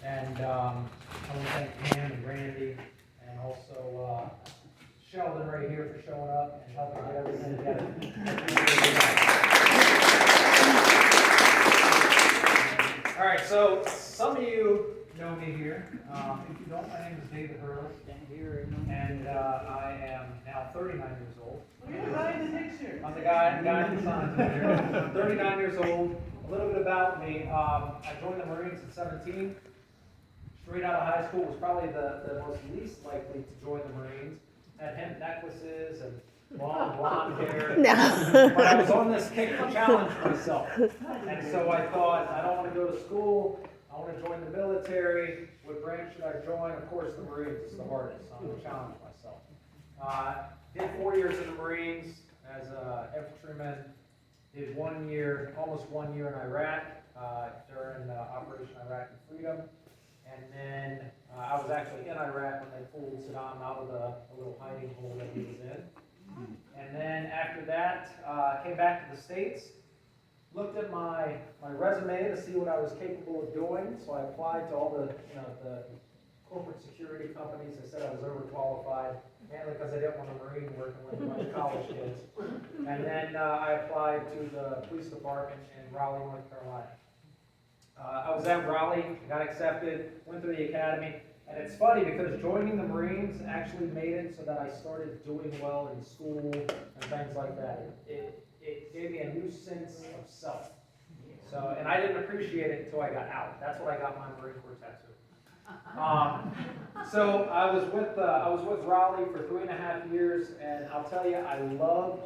And I want to thank Pam and Randy and also Sheldon right here for showing up and helping get everything together. All right, so some of you know me here. If you don't, my name is David Hurley, and I am now 39 years old. I'm the guy in the signs over here. I'm 39 years old. A little bit about me. I joined the Marines at 17. Straight out of high school, was probably the most least likely to join the Marines. Had hemp necklaces and long blonde hair. No. But I was on this kick to challenge myself. And so I thought, I don't want to go to school. I want to join the military. What branch should I join? Of course, the Marines. It's the hardest. So I'm going to challenge myself. Did 4 years in the Marines as an infantryman. Did 1 year, almost 1 year in Iraq during Operation Iraqi Freedom. And then I was actually in Iraq when they pulled Saddam out of the little hiding hole that he was in. And then after that, I came back to the States, looked at my resume to see what I was capable of doing. So I applied to all the corporate security companies. I said I was overqualified, mainly because I didn't want a Marine working with a bunch of college kids. And then I applied to the police department in Raleigh, North Carolina. I was at Raleigh, got accepted, went through the academy, and it's funny because joining the Marines actually made it so that I started doing well in school and things like that. It gave me a new sense of self. So, and I didn't appreciate it until I got out. That's when I got my Marine Corps tattoo. So I was with Raleigh for 3.5 years, and I'll tell you, I loved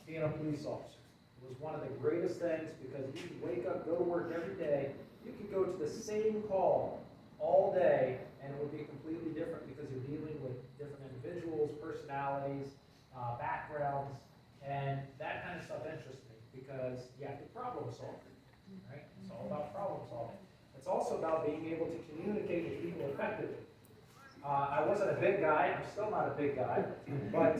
being a police officer. It was one of the greatest things because you could wake up, go to work every day. You could go to the same call all day, and it would be completely different because you're dealing with different individuals, personalities, backgrounds, and that kind of stuff interests me because you have to problem solve, right? It's all about problem solving. It's also about being able to communicate with people effectively. I wasn't a big guy, I'm still not a big guy, but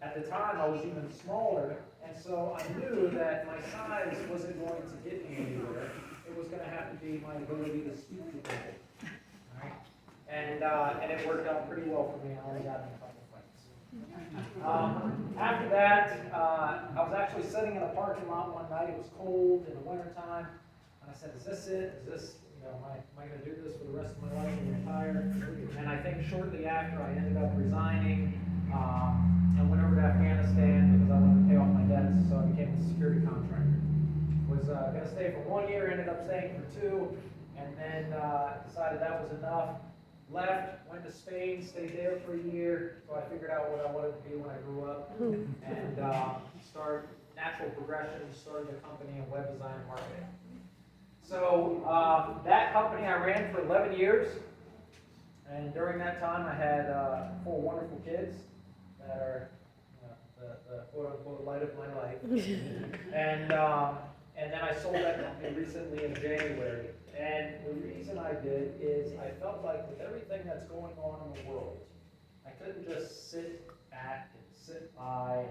at the time I was even smaller, and so I knew that my size wasn't going to get me anywhere. It was going to have to be my ability to speak to people. All right? And it worked out pretty well for me. I only got in a couple fights. After that, I was actually sitting in a parking lot one night. It was cold in the wintertime. And I said, is this it? Is this, am I going to do this for the rest of my life and retire? And I think shortly after, I ended up resigning and went over to Afghanistan because I wanted to pay off my debts, so I became a security contractor. Was going to stay for 1 year, ended up staying for 2, and then decided that was enough. Left, went to Spain, stayed there for a year, so I figured out what I wanted to be when I grew up, and started natural progression, started a company in web design and marketing. So that company I ran for 11 years, and during that time I had 4 wonderful kids that are the quote-unquote light of my life. And then I sold that company recently in January. And the reason I did is I felt like with everything that's going on in the world, I couldn't just sit back and sit by.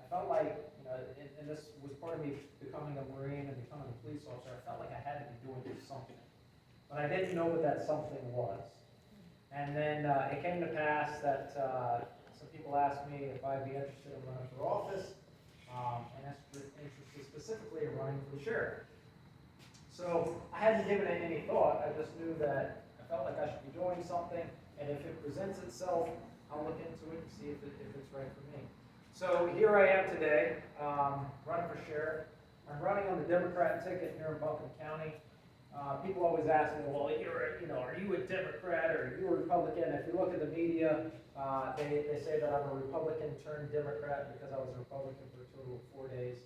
I felt like, and this was part of me becoming a Marine and becoming a police officer, I felt like I had to be doing something. But I didn't know what that something was. And then it came to pass that some people asked me if I'd be interested in running for office. And that's interested specifically in running for sheriff. So I hadn't given it any thought. I just knew that I felt like I should be doing something, and if it presents itself, I'll look into it and see if it's right for me. So here I am today, running for sheriff. I'm running on the Democrat ticket here in Buncombe County. People always ask me, well, are you a Democrat or are you a Republican? If you look at the media, they say that I'm a Republican turned Democrat because I was a Republican for a total of 4 days.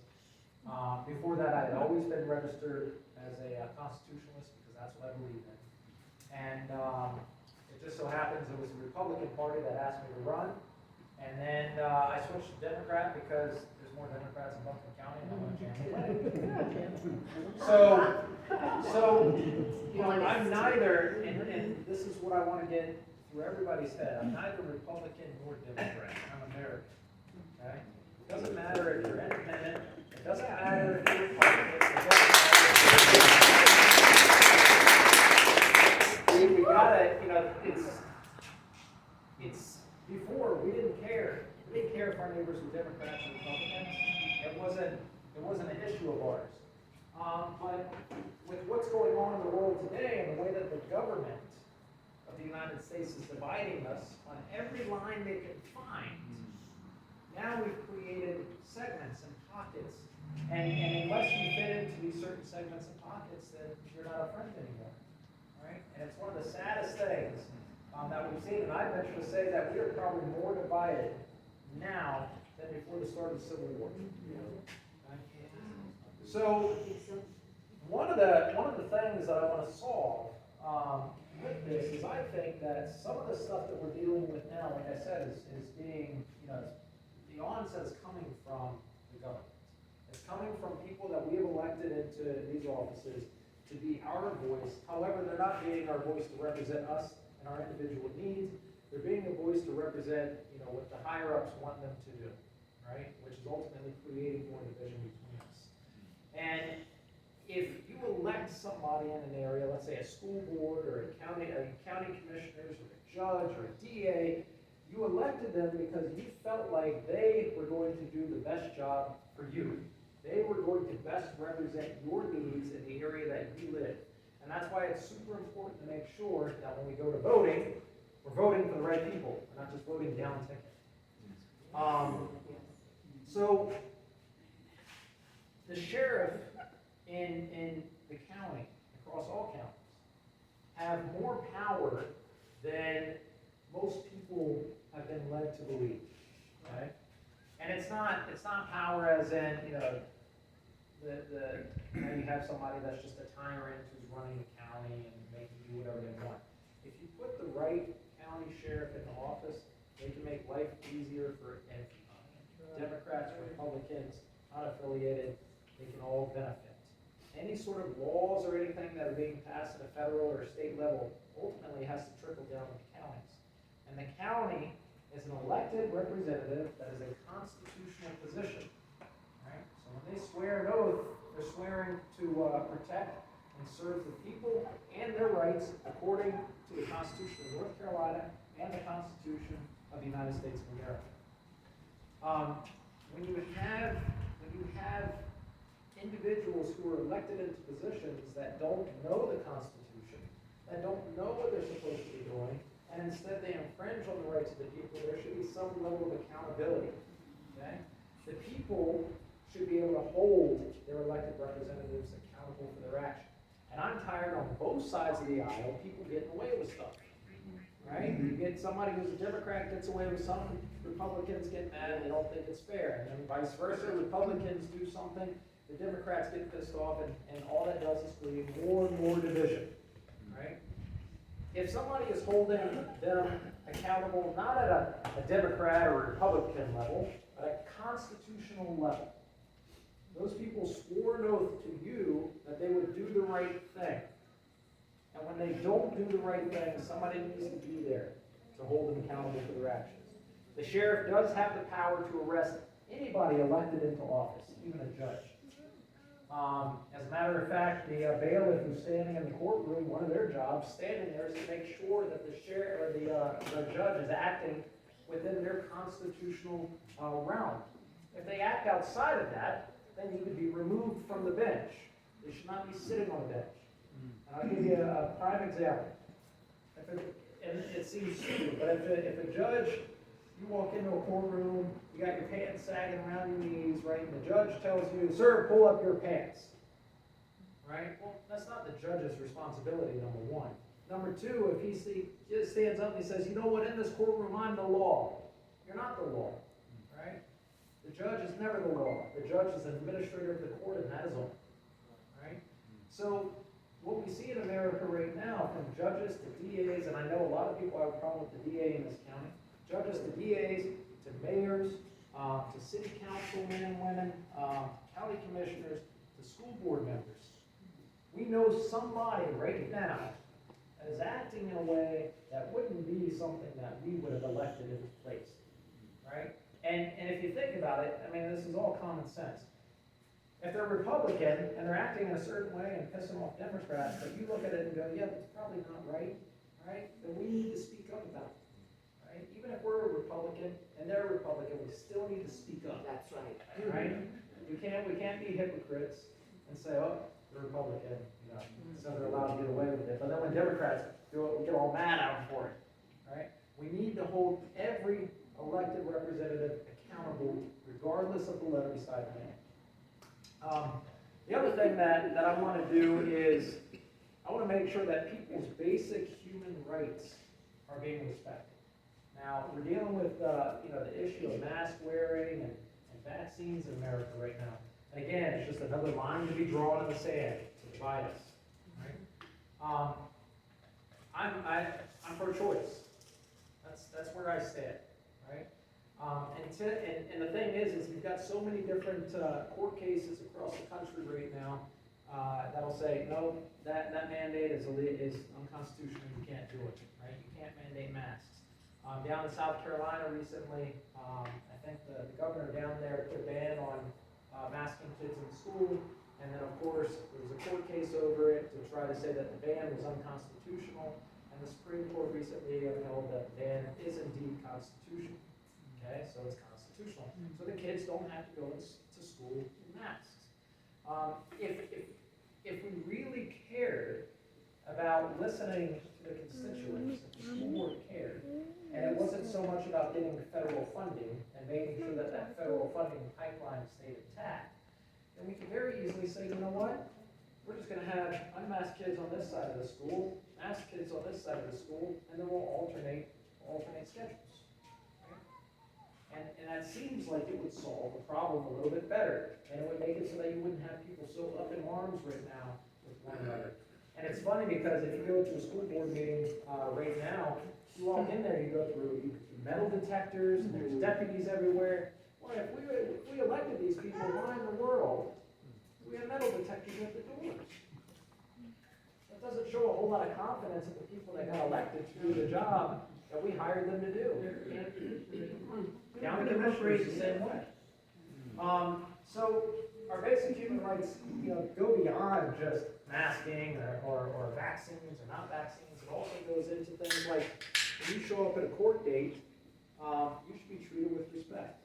Before that, I had always been registered as a constitutionalist because that's what I believe in. And it just so happens it was the Republican Party that asked me to run. And then I switched to Democrat because there's more Democrats in Buncombe County and I want to jam the So I'm neither, and this is what I want to get through everybody's head, I'm neither Republican nor Democrat. I'm American. Okay? It doesn't matter if you're independent. It doesn't matter if you're Republican. It doesn't matter if you're it's, before, we didn't care. We didn't care if our neighbors were Democrats or Republicans. It wasn't an issue of ours. But with what's going on in the world today and the way that the government of the United States is dividing us on every line they can find, now we've created segments and pockets. And unless you fit into these certain segments and pockets, then you're not a friend anymore. Right? And it's one of the saddest things that we've seen. And I venture to say that we are probably more divided now than before the start of the Civil War. So one of the things that I want to solve with this is I think that some of the stuff that we're dealing with now, like I said, is being, the onset is coming from the government. It's coming from people that we have elected into these offices to be our voice. However, they're not being our voice to represent us and our individual needs. They're being a voice to represent, what the higher ups want them to do, right? Which is ultimately creating more division between us. And if you elect somebody in an area, let's say a school board or a county commissioners or a judge or a DA, you elected them because you felt like they were going to do the best job for you. They were going to best represent your needs in the area that you live. And that's why it's super important to make sure that when we go to voting, we're voting for the right people. We're not just voting down ticket. So the sheriff in the county, across all counties, have more power than most people have been led to believe. Okay? And it's not power as in, now you have somebody that's just a tyrant who's running the county and making do whatever they want. If you put the right county sheriff in the office, they can make life easier for everybody. Democrats, Republicans, unaffiliated, they can all benefit. Any sort of laws or anything that are being passed at a federal or state level ultimately has to trickle down to the counties. And the county is an elected representative that is a constitutional position. Right? So when they swear an oath, they're swearing to protect and serve the people and their rights according to the Constitution of North Carolina and the Constitution of the United States of America. When you have individuals who are elected into positions that don't know the Constitution, that don't know what they're supposed to be doing, and instead they infringe on the rights of the people, there should be some level of accountability. Okay? The people should be able to hold their elected representatives accountable for their actions. And I'm tired on both sides of the aisle, people getting away with stuff. Right? You get somebody who's a Democrat gets away with something, Republicans get mad and they don't think it's fair. And then vice versa, Republicans do something, the Democrats get pissed off, and all that does is create more and more division. Right? If somebody is holding them accountable, not at a Democrat or Republican level, but a constitutional level, those people swore an oath to you that they would do the right thing. And when they don't do the right thing, somebody needs to be there to hold them accountable for their actions. The sheriff does have the power to arrest anybody elected into office, even a judge. As a matter of fact, the bailiff who's standing in the courtroom, one of their jobs, standing there, is to make sure that the sheriff or the judge is acting within their constitutional realm. If they act outside of that, then you could be removed from the bench. They should not be sitting on the bench. And I'll give you a prime example. And it seems stupid, but if a judge, you walk into a courtroom, you got your pants sagging around your knees, right? And the judge tells you, "Sir, pull up your pants." Right? Well, that's not the judge's responsibility, number one. Number two, if he stands up and he says, "You know what, in this courtroom, I'm the law." You're not the law, right? The judge is never the law. The judge is an administrator of the court, and that is all, right? So what we see in America right now, from judges to DAs, and I know a lot of people have a problem with the DA in this county, judges to DAs, to mayors, to city councilmen and women, county commissioners, to school board members. We know somebody right now that is acting in a way that wouldn't be something that we would have elected into place, right? And if you think about it, I mean, this is all common sense. If they're Republican and they're acting in a certain way and pissing off Democrats, but you look at it and go, yeah, that's probably not right, right, then we need to speak up about it, right? Even if we're a Republican and they're a Republican, we still need to speak up. That's right. Right? We can't be hypocrites and say, oh, they're Republican, you know, so they're allowed to get away with it. But then when Democrats do it, we get all mad at them for it, right? We need to hold every elected representative accountable, regardless of the letter beside the name. The other thing that I want to do is, I want to make sure that people's basic human rights are being respected. Now, we're dealing with, you know, the issue of mask wearing and vaccines in America right now. And again, it's just another line to be drawn in the sand to divide us, right? I'm pro-choice. That's where I stand, right? And the thing is you've got so many different court cases across the country right now that'll say, no, that mandate is unconstitutional. You can't do it, right? You can't mandate masks. Down in South Carolina recently, I think the governor down there put a ban on masking kids in school, and then of course there was a court case over it to try to say that the ban was unconstitutional, and the Supreme Court recently upheld that the ban is indeed constitutional. Okay, so it's constitutional. So the kids don't have to go to school in masks. If we really cared about listening to the constituents, if the school board cared, and it wasn't so much about getting federal funding and making sure that that federal funding pipeline stayed intact, then we can very easily say, you know what? We're just going to have unmasked kids on this side of the school, masked kids on this side of the school, and then we'll alternate schedules. And that seems like it would solve the problem a little bit better, and it would make it so that you wouldn't have people so up in arms right now with one another. And it's funny because if you go to a school board meeting right now, you walk in there, you go through metal detectors, and there's deputies everywhere. Well, if we elected these people, why in the world do we have metal detectors at the doors? That doesn't show a whole lot of confidence in the people that got elected to do the job that we hired them to do. County commissioners the same way. So our basic human rights, you know, go beyond just masking or vaccines or not vaccines. It also goes into things like when you show up at a court date, you should be treated with respect,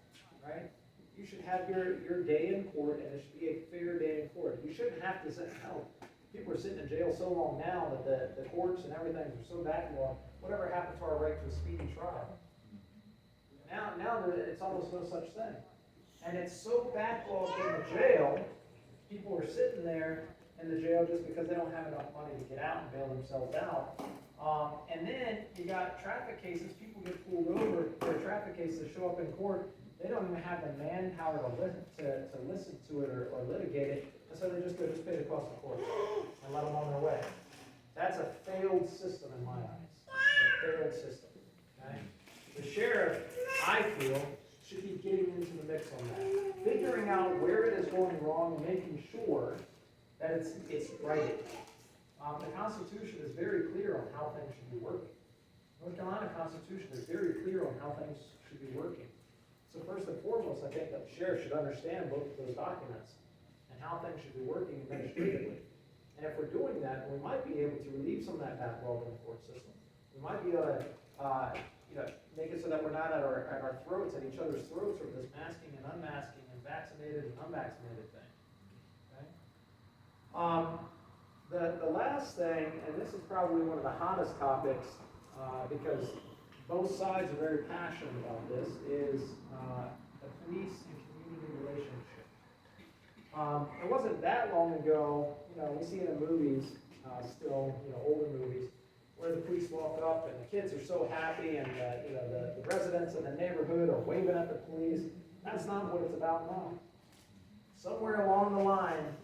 right? You should have your day in court, and it should be a fair day in court. You shouldn't have to say, hell, people are sitting in jail so long now that the courts and everything are so backlogged. Whatever happened to our right to a speedy trial? Now it's almost no such thing. And it's so backlogged in the jail, people are sitting there in the jail just because they don't have enough money to get out and bail themselves out. And then you got traffic cases, people get pulled over for traffic cases show up in court. They don't even have the manpower to listen to it or litigate it, and so they just pay the cost of court and let them on their way. That's a failed system in my eyes. A failed system. Okay? The sheriff, I feel, should be getting into the mix on that, figuring out where it is going wrong and making sure that it's righted. The Constitution is very clear on how things should be working. North Carolina Constitution is very clear on how things should be working. So first and foremost, I think that the sheriff should understand both of those documents and how things should be working administratively. And if we're doing that, we might be able to relieve some of that backlog in the court system. We might be able to, make it so that we're not at our throats, at each other's throats, over this masking and unmasking and vaccinated and unvaccinated thing. Okay? The last thing, and this is probably one of the hottest topics, because both sides are very passionate about this, is the police and community relationship. It wasn't that long ago, we see it in movies, still, older movies, where the police walk up and the kids are so happy, and the residents in the neighborhood are waving at the police. That's not what it's about now. Somewhere along the line,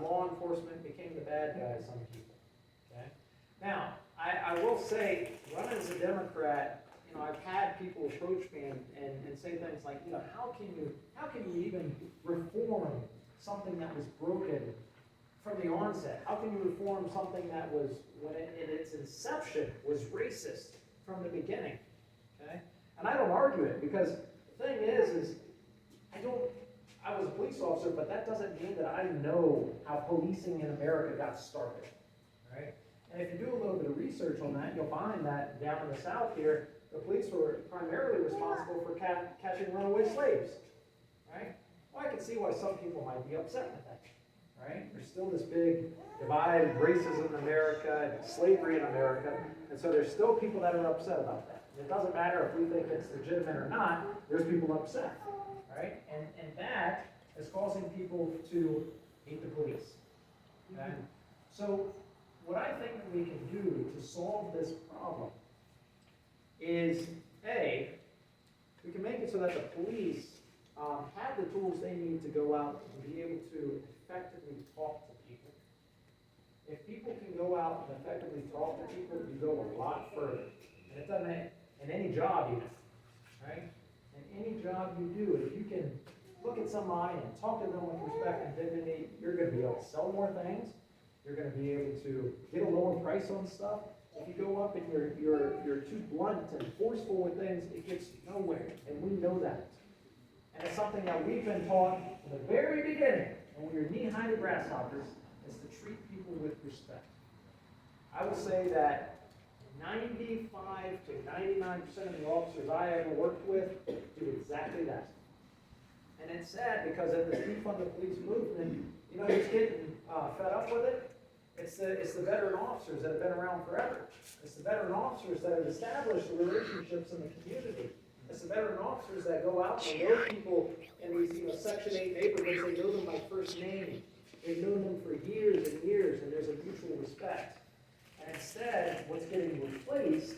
law enforcement became the bad guys, some people. Okay? Now, I will say, running as a Democrat, I've had people approach me and say things like, how can you even reform something that was broken from the onset? How can you reform something that was, when in its inception, was racist from the beginning? Okay? And I don't argue it, because the thing is I was a police officer, but that doesn't mean that I know how policing in America got started, right? And if you do a little bit of research on that, you'll find that down in the South here, the police were primarily responsible for catching runaway slaves, right? Well, I can see why some people might be upset with that, right? There's still this big divide, racism in America, and slavery in America, and so there's still people that are upset about that. And it doesn't matter if we think it's legitimate or not, there's people upset, right? And that is causing people to hate the police, okay? So what I think that we can do to solve this problem is, A, we can make it so that the police have the tools they need to go out and be able to effectively talk to people. If people can go out and effectively talk to people, you go a lot further. And it doesn't, in any job even, right? In any job you do, if you can look at somebody and talk to them with respect and dignity, you're going to be able to sell more things. You're going to be able to get a lower price on stuff. If you go up and you're too blunt and forceful with things, it gets nowhere, and we know that. And it's something that we've been taught from the very beginning, when we were knee-high to grasshoppers, is to treat people with respect. I will say that 95 to 99% of the officers I ever worked with do exactly that. And it's sad because in this defund the police movement, you know who's getting fed up with it? It's the veteran officers that have been around forever. It's the veteran officers that have established the relationships in the community. It's the veteran officers that go out and know people in these Section 8 neighborhoods. They know them by first name. They've known them for years and years, and there's a mutual respect. And instead, what's getting replaced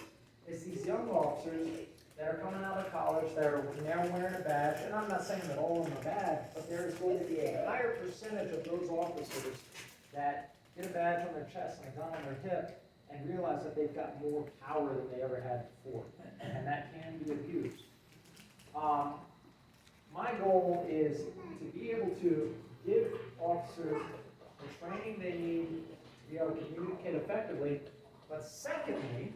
is these young officers that are coming out of college, that are now wearing a badge. And I'm not saying that all of them are bad, but there is going to be a higher percentage of those officers that get a badge on their chest and a gun on their hip and realize that they've got more power than they ever had before. And that can be abused. My goal is to be able to give officers the training they need to be able to communicate effectively. But secondly,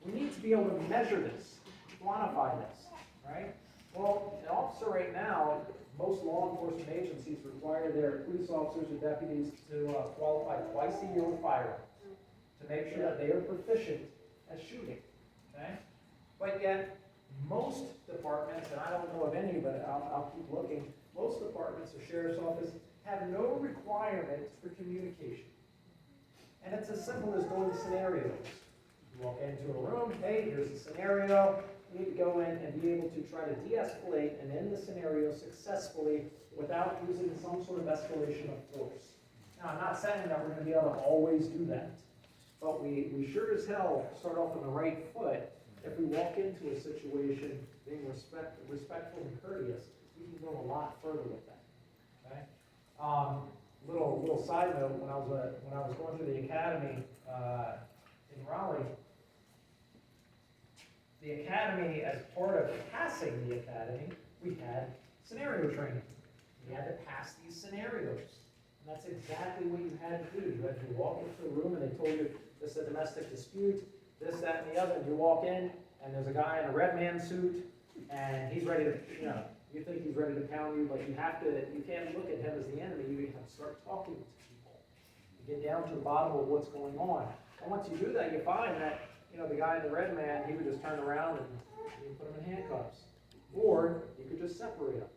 we need to be able to measure this, quantify this, right? Well, an officer right now, most law enforcement agencies require their police officers or deputies to qualify twice a year with firearms to make sure that they are proficient at shooting, okay? But yet, most departments, and I don't know of any, but I'll keep looking, most departments or sheriff's office have no requirements for communication. And it's as simple as doing scenarios. You walk into a room, hey, here's a scenario. You need to go in and be able to try to de-escalate and end the scenario successfully without using some sort of escalation of force. Now, I'm not saying that we're going to be able to always do that, but we sure as hell start off on the right foot. If we walk into a situation being respectful and courteous, we can go a lot further with that. Okay. Little side note: when I was going through the academy in Raleigh, the academy, as part of passing the academy, we had scenario training. We had to pass these scenarios, and that's exactly what you had to do. You had to walk into a room, and they told you this is a domestic dispute, this, that, and the other. And you walk in, and there's a guy in a red man suit, and he's ready to, you think he's ready to pound you, but you can't look at him as the enemy. You have to start talking to people. You get down to the bottom of what's going on. And once you do that, you find that, the guy in the red man, he would just turn around and you put him in handcuffs. Or you could just separate him.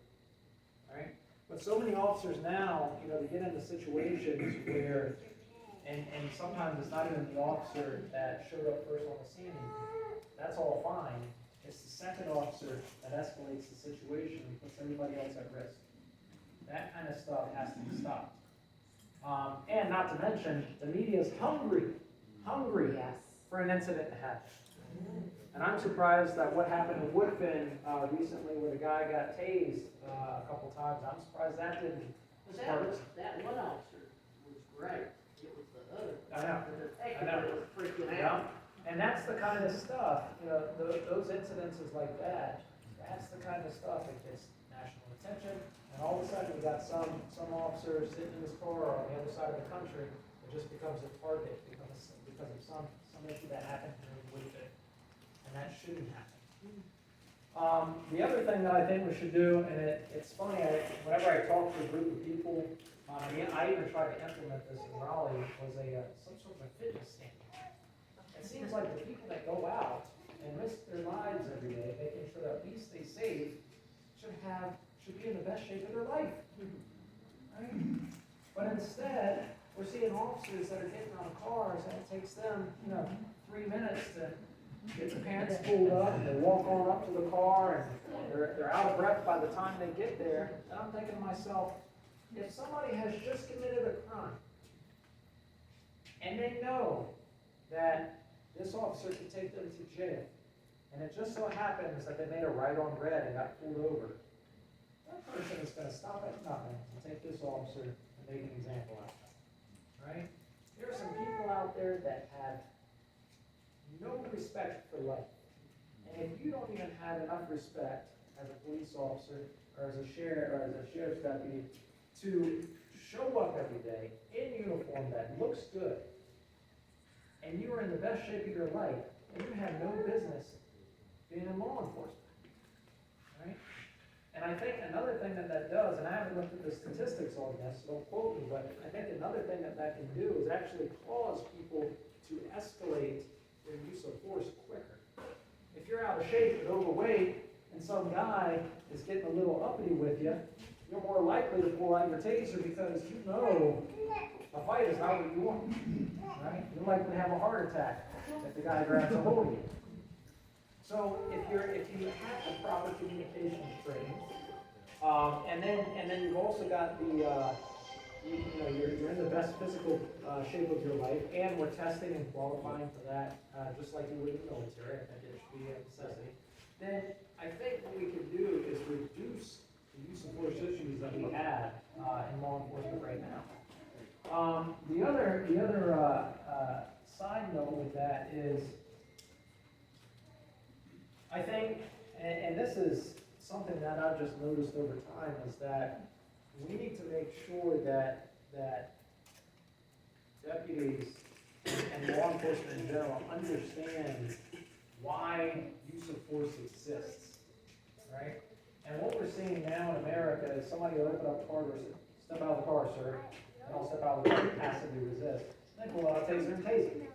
Right? But so many officers now, they get into situations where, and sometimes it's not even the officer that showed up first on the scene. That's all fine. It's the second officer that escalates the situation and puts everybody else at risk. That kind of stuff has to be stopped. And not to mention, the media is hungry Yes. for an incident to happen. And I'm surprised that what happened in Woodfin recently, where the guy got tased a couple times, I'm surprised that didn't start. That one officer was great. It was the other. I know. The I detective know. that was freaking Yeah. out. And that's the kind of stuff, those incidences like that, that's the kind of stuff that gets national attention. And all of a sudden, you got some officer sitting in his car on the other side of the country, it just becomes a target because of some issue that happened here in Woodfin. And that shouldn't happen. The other thing that I think we should do, and it's funny, whenever I talk to a group of people, I even tried to implement this in Raleigh, was some sort of a fitness standard. It seems like the people that go out and risk their lives every day, making sure that at least they save, should be in the best shape of their life. Right? But instead, we're seeing officers that are getting out of cars, and it takes them, 3 minutes to get the pants pulled up, and they walk on up to the car, and they're out of breath by the time they get there. And I'm thinking to myself, if somebody has just committed a crime, and they know that this officer can take them to jail, and it just so happens that they made a right on red and got pulled over, that person is going to stop at nothing to take this officer and make an example out of him. Right? There are some people out there that have no respect for life. And if you don't even have enough respect as a police officer or as a sheriff's deputy to show up every day in uniform that looks good, and you are in the best shape of your life, and you have no business being in law enforcement. Right? And I think another thing that does, and I haven't looked at the statistics on this, so don't quote me, but I think another thing that can do is actually cause people to escalate their use of force quicker. If you're out of shape and overweight, and some guy is getting a little uppity with you, you're more likely to pull out your taser because you know a fight is not what you want. Right? You're likely to have a heart attack if the guy grabs a hold of you. So if you have the proper communication training, and then you've also got you're in the best physical shape of your life, and we're testing and qualifying for that, just like you would in the military. I think it should be a necessity. Then I think what we can do is reduce the use of force issues that we have in law enforcement right now. The other side note with that is, I think, and this is something that I've just noticed over time, is that we need to make sure that deputies and law enforcement in general understand why use of force exists, right? And what we're seeing now in America is somebody will open up the car door, step out of the car, sir, and I'll step out of the car, passively resist. Then pull out a taser and tase him,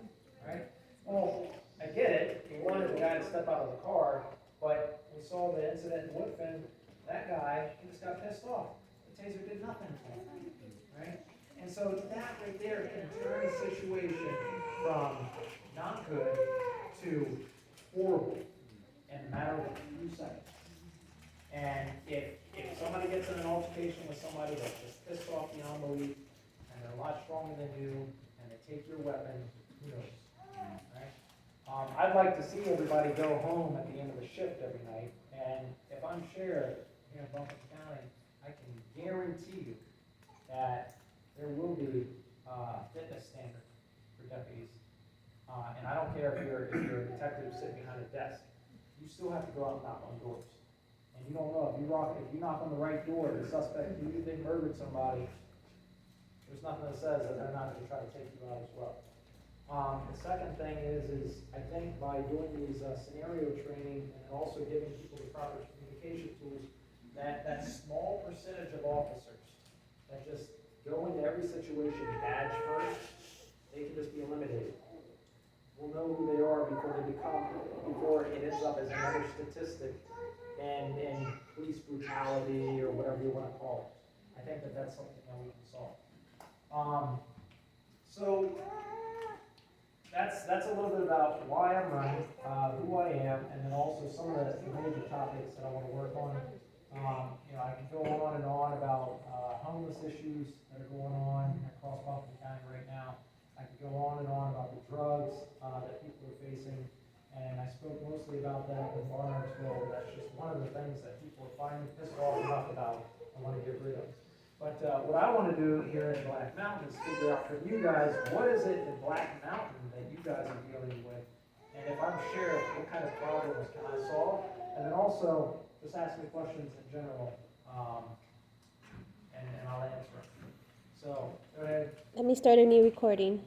right? Well, I get it, we wanted the guy to step out of the car, but we saw the incident in Woodfin, that guy, he just got pissed off. The taser did nothing to him, right? And so that right there can turn a situation from not good to horrible in a matter of a few seconds. And if somebody gets in an altercation with somebody that's just pissed off beyond belief, and they're a lot stronger than you, and they take your weapon, who knows, right? I'd like to see everybody go home at the end of the shift every night, and if I'm sheriff here in Buncombe County, I can guarantee you that there will be fitness standard for deputies. And I don't care if you're a detective sitting behind a desk, you still have to go out and knock on doors. And you don't know, if you knock on the right door, the suspect who you think murdered somebody, there's nothing that says that they're not going to try to take you out as well. The second thing is I think by doing these scenario training and also giving people the proper communication tools, that small percentage of officers that just go into every situation badge first, they can just be eliminated. We'll know who they are before it ends up as another statistic in police brutality or whatever you want to call it. I think that's something that we can solve. So that's a little bit about why I'm running, who I am, and then also some of the major topics that I want to work on. I can go on and on about homeless issues that are going on across Buncombe County right now. I could go on and on about the drugs that people are facing, and I spoke mostly about that in Barnardsville. That's just one of the things that people are finally pissed off enough about and want to get rid of. But what I want to do here in Black Mountain is figure out from you guys, what is it in Black Mountain that you guys are dealing with? And if I'm sheriff, what kind of problems can I solve? And then also, just ask me questions in general, and I'll answer them. So, go ahead. Let me start a new recording.